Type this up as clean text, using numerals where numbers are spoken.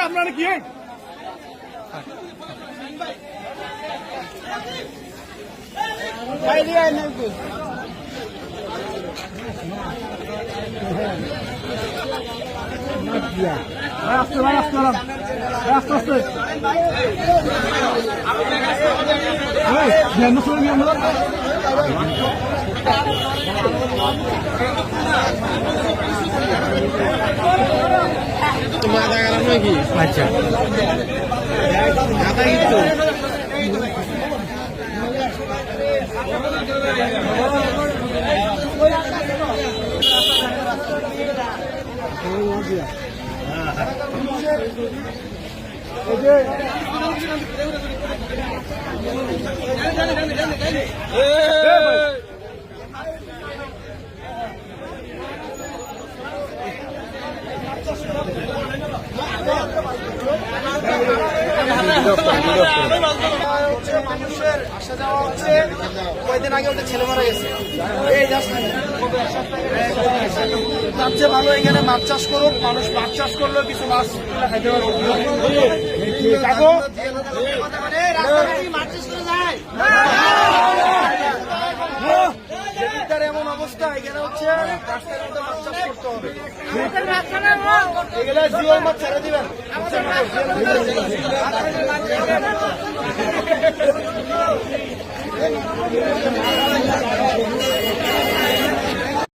আপনারা কি আস্তে ভাই আস্তে আস্তে আস্তে আচ্ছা মানুষের আসা যাওয়া হচ্ছে। কয়েকদিন আগে ওদের ছেলে মারা গেছে। তার চেয়ে ভালো এখানে মাছ চাষ করুক, মানুষ মাছ চাষ করলেও কিছু মাছ খাইতে পারবো। এমন অবস্থা এখানে হচ্ছে রাস্তার মধ্যে মাছ চাষ করতে হবে। এগুলো জিওল মাছ ছেড়ে দিবেন।